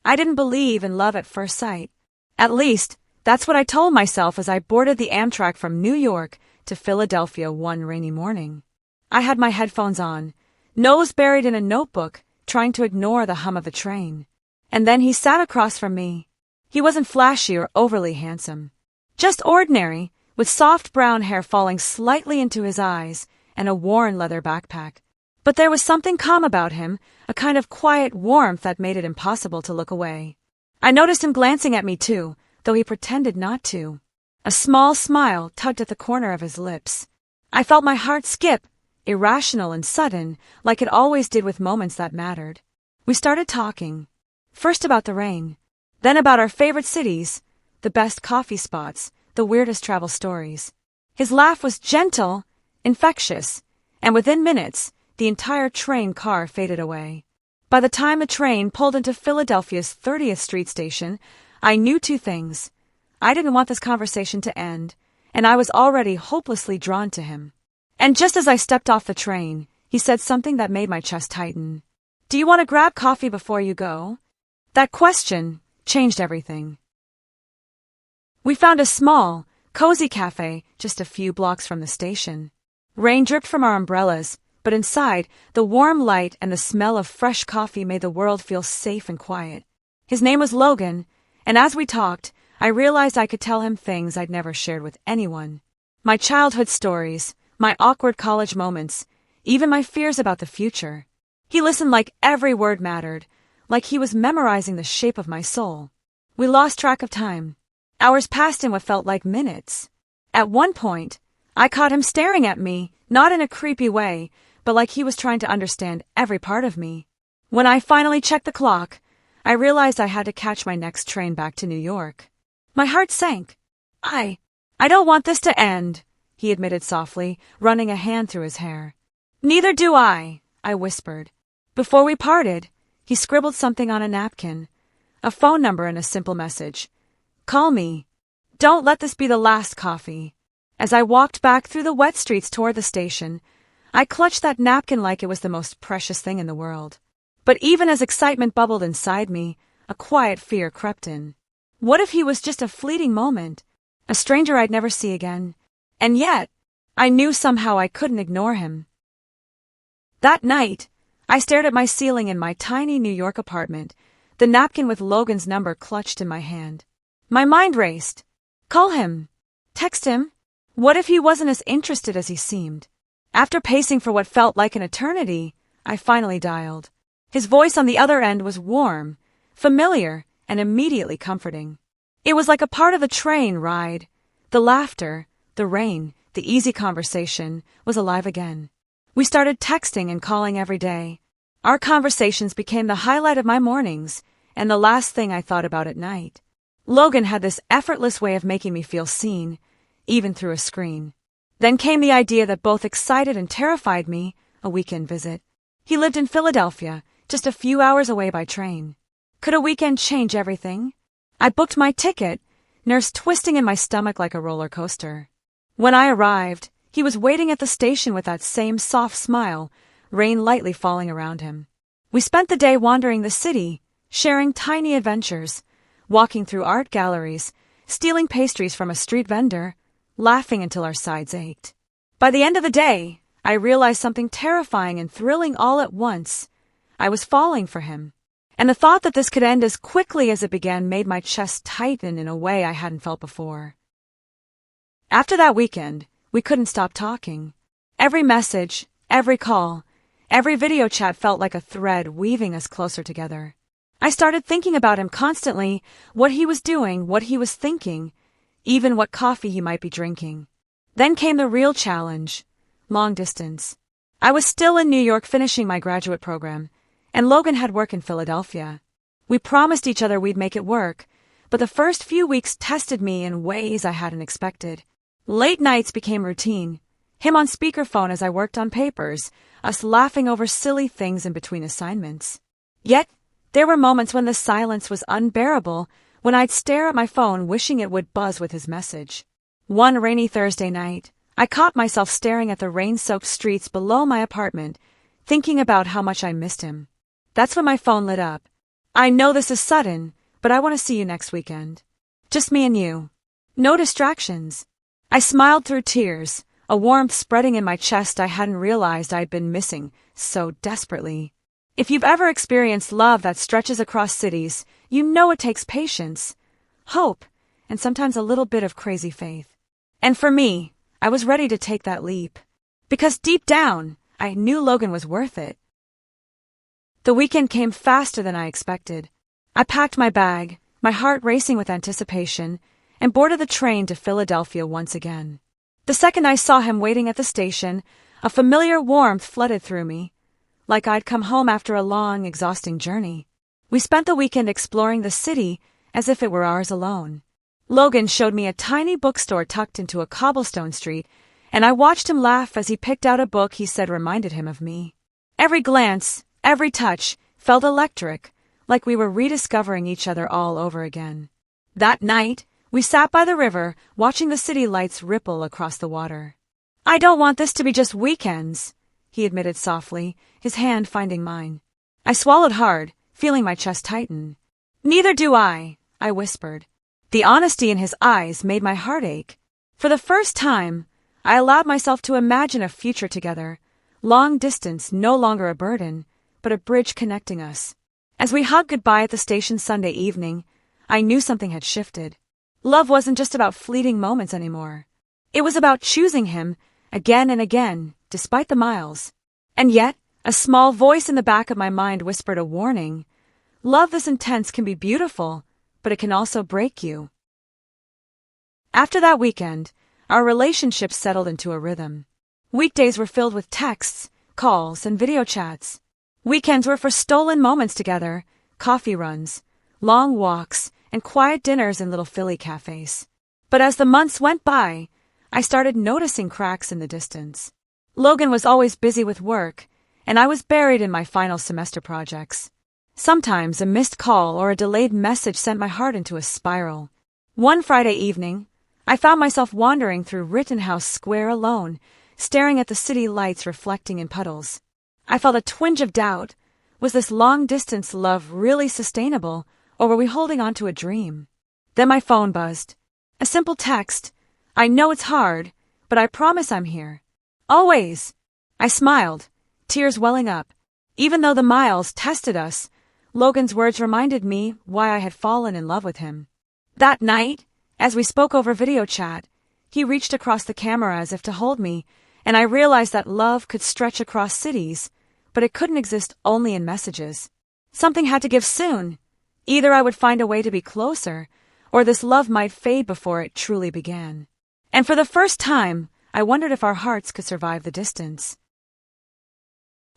I didn't believe in love at first sight. At least, that's what I told myself as I boarded the Amtrak from New York to Philadelphia one rainy morning. I had my headphones on, nose buried in a notebook, trying to ignore the hum of the train. And then he sat across from me. He wasn't flashy or overly handsome. Just ordinary, with soft brown hair falling slightly into his eyes and a worn leather backpack. But there was something calm about him, a kind of quiet warmth that made it impossible to look away. I noticed him glancing at me too, though he pretended not to. A small smile tugged at the corner of his lips. I felt my heart skip, irrational and sudden, like it always did with moments that mattered. We started talking. First about the rain, then about our favorite cities, the best coffee spots, the weirdest travel stories. His laugh was gentle, infectious, and within minutes, the entire train car faded away. By the time the train pulled into Philadelphia's 30th Street station, I knew two things. I didn't want this conversation to end, and I was already hopelessly drawn to him. And just as I stepped off the train, he said something that made my chest tighten. "Do you want to grab coffee before you go?" That question changed everything. We found a small, cozy cafe just a few blocks from the station. Rain dripped from our umbrellas, but inside, the warm light and the smell of fresh coffee made the world feel safe and quiet. His name was Logan, and as we talked, I realized I could tell him things I'd never shared with anyone. My childhood stories, my awkward college moments, even my fears about the future. He listened like every word mattered, like he was memorizing the shape of my soul. We lost track of time. Hours passed in what felt like minutes. At one point, I caught him staring at me, not in a creepy way, but like he was trying to understand every part of me. When I finally checked the clock, I realized I had to catch my next train back to New York. My heart sank. I don't want this to end, he admitted softly, running a hand through his hair. Neither do I whispered. Before we parted, he scribbled something on a napkin, a phone number and a simple message. "Call me. Don't let this be the last coffee." As I walked back through the wet streets toward the station, I clutched that napkin like it was the most precious thing in the world. But even as excitement bubbled inside me, a quiet fear crept in. What if he was just a fleeting moment, a stranger I'd never see again? And yet, I knew somehow I couldn't ignore him. That night, I stared at my ceiling in my tiny New York apartment, the napkin with Logan's number clutched in my hand. My mind raced. Call him. Text him. What if he wasn't as interested as he seemed? After pacing for what felt like an eternity, I finally dialed. His voice on the other end was warm, familiar, and immediately comforting. It was like a part of the train ride. The laughter, the rain, the easy conversation was alive again. We started texting and calling every day. Our conversations became the highlight of my mornings and the last thing I thought about at night. Logan had this effortless way of making me feel seen, even through a screen. Then came the idea that both excited and terrified me, a weekend visit. He lived in Philadelphia, just a few hours away by train. Could a weekend change everything? I booked my ticket, nerves twisting in my stomach like a roller coaster. When I arrived, he was waiting at the station with that same soft smile, rain lightly falling around him. We spent the day wandering the city, sharing tiny adventures, walking through art galleries, stealing pastries from a street vendor, laughing until our sides ached. By the end of the day, I realized something terrifying and thrilling all at once. I was falling for him. And the thought that this could end as quickly as it began made my chest tighten in a way I hadn't felt before. After that weekend, we couldn't stop talking. Every message, every call, every video chat felt like a thread weaving us closer together. I started thinking about him constantly, what he was doing, what he was thinking, even what coffee he might be drinking. Then came the real challenge, long distance. I was still in New York finishing my graduate program, and Logan had work in Philadelphia. We promised each other we'd make it work, but the first few weeks tested me in ways I hadn't expected. Late nights became routine, him on speakerphone as I worked on papers, us laughing over silly things in between assignments. Yet, there were moments when the silence was unbearable, when I'd stare at my phone wishing it would buzz with his message. One rainy Thursday night, I caught myself staring at the rain-soaked streets below my apartment, thinking about how much I missed him. That's when my phone lit up. I know this is sudden, but I want to see you next weekend. Just me and you. No distractions. I smiled through tears, a warmth spreading in my chest I hadn't realized I'd been missing so desperately. If you've ever experienced love that stretches across cities, you know it takes patience, hope, and sometimes a little bit of crazy faith. And for me, I was ready to take that leap. Because deep down, I knew Logan was worth it. The weekend came faster than I expected. I packed my bag, my heart racing with anticipation, and boarded the train to Philadelphia once again. The second I saw him waiting at the station, a familiar warmth flooded through me, like I'd come home after a long, exhausting journey. We spent the weekend exploring the city as if it were ours alone. Logan showed me a tiny bookstore tucked into a cobblestone street, and I watched him laugh as he picked out a book he said reminded him of me. Every glance, every touch, felt electric, like we were rediscovering each other all over again. That night, we sat by the river, watching the city lights ripple across the water. I don't want this to be just weekends, he admitted softly, his hand finding mine. I swallowed hard, feeling my chest tighten. Neither do I whispered. The honesty in his eyes made my heart ache. For the first time, I allowed myself to imagine a future together, long distance no longer a burden, but a bridge connecting us. As we hugged goodbye at the station Sunday evening, I knew something had shifted. Love wasn't just about fleeting moments anymore. It was about choosing him again and again, despite the miles. And yet, a small voice in the back of my mind whispered a warning. Love this intense can be beautiful, but it can also break you. After that weekend, our relationship settled into a rhythm. Weekdays were filled with texts, calls, and video chats. Weekends were for stolen moments together, coffee runs, long walks, and quiet dinners in little Philly cafes. But as the months went by, I started noticing cracks in the distance. Logan was always busy with work, and I was buried in my final semester projects. Sometimes a missed call or a delayed message sent my heart into a spiral. One Friday evening, I found myself wandering through Rittenhouse Square alone, staring at the city lights reflecting in puddles. I felt a twinge of doubt. Was this long-distance love really sustainable, or were we holding on to a dream? Then my phone buzzed. A simple text. I know it's hard, but I promise I'm here. Always. I smiled, tears welling up. Even though the miles tested us, Logan's words reminded me why I had fallen in love with him. That night, as we spoke over video chat, he reached across the camera as if to hold me, and I realized that love could stretch across cities, but it couldn't exist only in messages. Something had to give soon. Either I would find a way to be closer, or this love might fade before it truly began. And for the first time, I wondered if our hearts could survive the distance.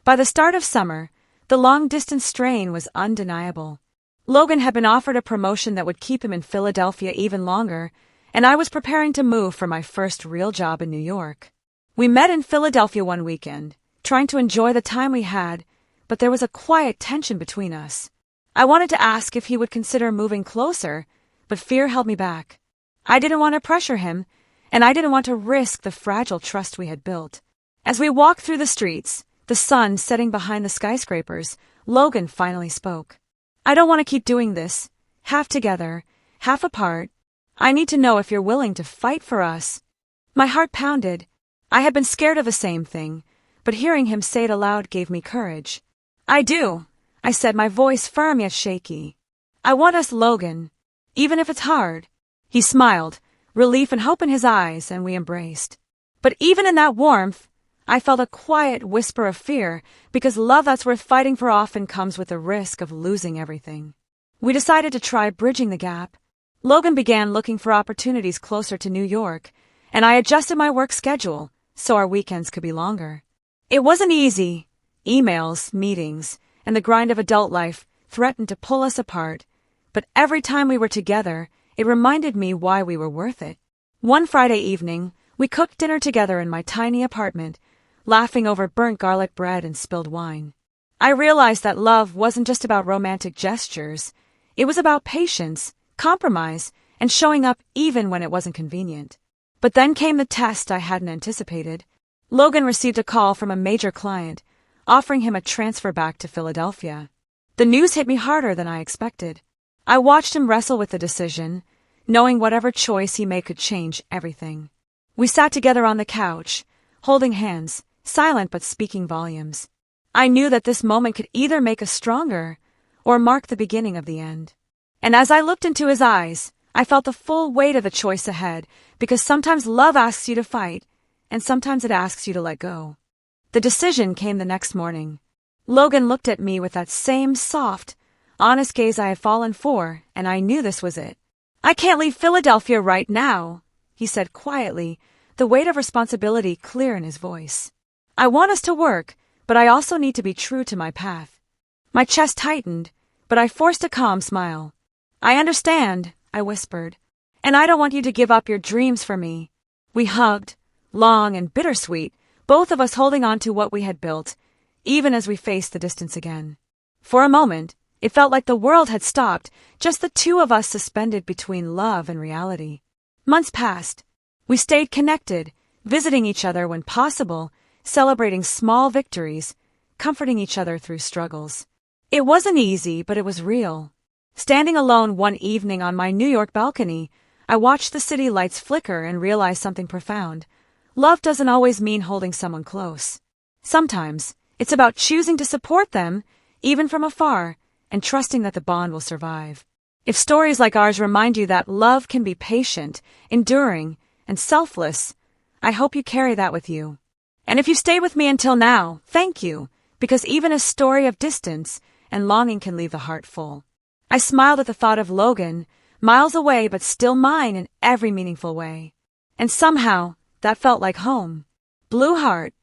By the start of summer, the long-distance strain was undeniable. Logan had been offered a promotion that would keep him in Philadelphia even longer, and I was preparing to move for my first real job in New York. We met in Philadelphia one weekend, trying to enjoy the time we had, but there was a quiet tension between us. I wanted to ask if he would consider moving closer, but fear held me back. I didn't want to pressure him, and I didn't want to risk the fragile trust we had built. As we walked through the streets, the sun setting behind the skyscrapers, Logan finally spoke. I don't want to keep doing this, half together, half apart. I need to know if you're willing to fight for us. My heart pounded. I had been scared of the same thing, but hearing him say it aloud gave me courage. I do, I said, my voice firm yet shaky. I want us, Logan, even if it's hard. He smiled, relief and hope in his eyes, and we embraced. But even in that warmth, I felt a quiet whisper of fear, because love that's worth fighting for often comes with the risk of losing everything. We decided to try bridging the gap. Logan began looking for opportunities closer to New York, and I adjusted my work schedule so our weekends could be longer. It wasn't easy. Emails, meetings, and the grind of adult life threatened to pull us apart, but every time we were together, it reminded me why we were worth it. One Friday evening, we cooked dinner together in my tiny apartment, laughing over burnt garlic bread and spilled wine. I realized that love wasn't just about romantic gestures. It was about patience, compromise, and showing up even when it wasn't convenient. But then came the test I hadn't anticipated. Logan received a call from a major client, offering him a transfer back to Philadelphia. The news hit me harder than I expected. I watched him wrestle with the decision, knowing whatever choice he made could change everything. We sat together on the couch, holding hands, silent but speaking volumes. I knew that this moment could either make us stronger or mark the beginning of the end. And as I looked into his eyes, I felt the full weight of the choice ahead, because sometimes love asks you to fight, and sometimes it asks you to let go. The decision came the next morning. Logan looked at me with that same soft, honest gaze I had fallen for, and I knew this was it. "I can't leave Philadelphia right now," he said quietly, the weight of responsibility clear in his voice. "I want us to work, but I also need to be true to my path." My chest tightened, but I forced a calm smile. "I understand," I whispered, "and I don't want you to give up your dreams for me." We hugged, long and bittersweet, both of us holding on to what we had built, even as we faced the distance again. For a moment, it felt like the world had stopped, just the two of us suspended between love and reality. Months passed. We stayed connected, visiting each other when possible, celebrating small victories, comforting each other through struggles. It wasn't easy, but it was real. Standing alone one evening on my New York balcony, I watched the city lights flicker and realized something profound. Love doesn't always mean holding someone close. Sometimes, it's about choosing to support them, even from afar, and trusting that the bond will survive. If stories like ours remind you that love can be patient, enduring, and selfless, I hope you carry that with you. And if you stayed with me until now, thank you, because even a story of distance and longing can leave the heart full. I smiled at the thought of Logan, miles away but still mine in every meaningful way. And somehow, that felt like home. Blue Heart,